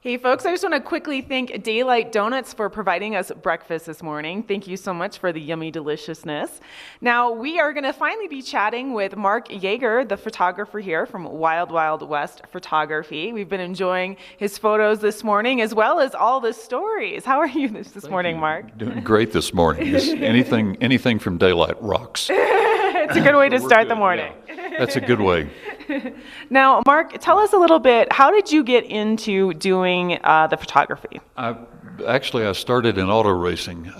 Hey folks, I just want to quickly thank Daylight Donuts for providing us breakfast this morning. Thank you so much for the yummy deliciousness. Now we are going to finally be chatting with Mark Yeager, the photographer here from Wild Wild West Photography. We've been enjoying his photos this morning as well as all the stories. How are you this morning, Mark? Doing great this morning. Anything from Daylight rocks. It's a good way to start the morning. Yeah, that's a good way. Now, Mark, tell us a little bit, how did you get into doing the photography? I started in auto racing,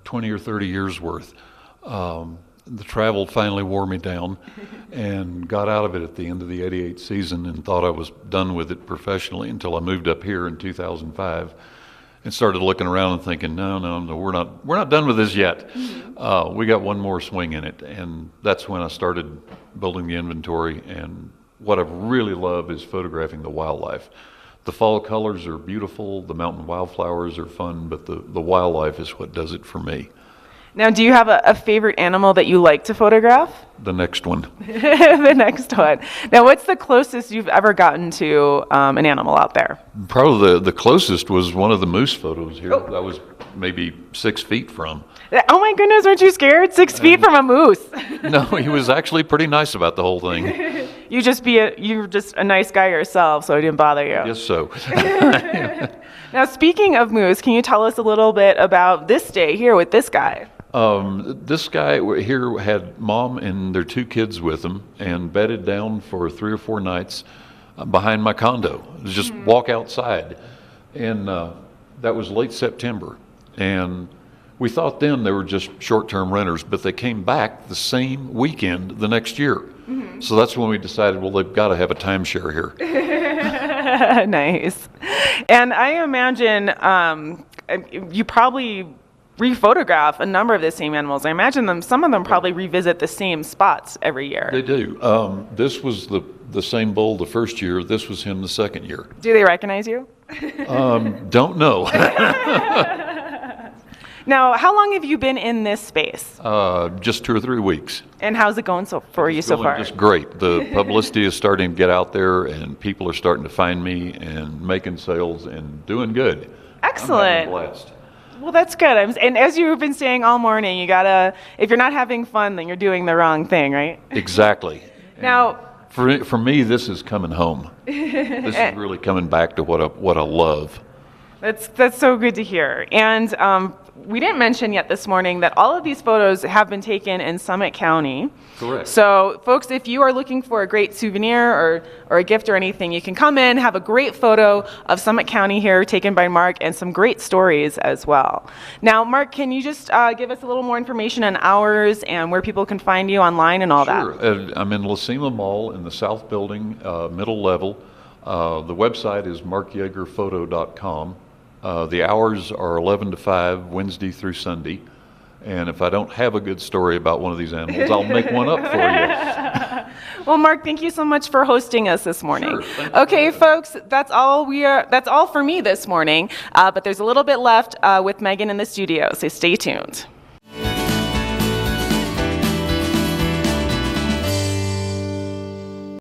20 or 30 years worth. The travel finally wore me down and got out of it at the end of the 88 season and thought I was done with it professionally until I moved up here in 2005 and started looking around and thinking, no, we're not done with this yet. We got one more swing in it, and that's when I started building the inventory. And what I really love is photographing the wildlife. The fall colors are beautiful, the mountain wildflowers are fun, but the wildlife is what does it for me. Now, do you have a favorite animal that you like to photograph? The next one. The next one. Now, what's the closest you've ever gotten to an animal out there? Probably the closest was one of the moose photos here. That was maybe 6 feet from. Oh my goodness, aren't you scared? 6 feet from a moose. No, he was actually pretty nice about the whole thing. You're just a nice guy yourself, so it didn't bother you. Yes, so. Now, speaking of moose, can you tell us a little bit about this day here with this guy? This guy here had mom and their 2 kids with him and bedded down for 3 or 4 nights behind my condo. Just walk outside. And that was late September. And we thought then they were just short-term renters, but they came back the same weekend the next year. So that's when we decided, well, they've got to have a timeshare here. Nice. And I imagine you probably rephotograph a number of the same animals. I imagine some of them probably revisit the same spots every year. They do. This was the same bull the first year. This was him the second year. Do they recognize you? Don't know. Now, how long have you been in this space? Just 2 or 3 weeks. And how's it going for you so far? Just great. The publicity is starting to get out there, and people are starting to find me and making sales and doing good. Excellent. I'm having a blast. Well, that's good. And as you've been saying all morning, if you're not having fun, then you're doing the wrong thing, right? Exactly. Now, for me, this is coming home. This is really coming back to what I love. That's so good to hear. And we didn't mention yet this morning that all of these photos have been taken in Summit County. Correct. So, folks, if you are looking for a great souvenir or a gift or anything, you can come in, have a great photo of Summit County here taken by Mark, and some great stories as well. Now, Mark, can you just give us a little more information on hours and where people can find you online and all that? Sure. I'm in Lacima Mall in the South Building, middle level. The website is markyeagerphoto.com. The hours are 11 to 5, Wednesday through Sunday. And if I don't have a good story about one of these animals, I'll make one up for you. Well, Mark, thank you so much for hosting us this morning. Sure. Okay, folks, that's all for me this morning. But there's a little bit left with Megan in the studio, so stay tuned.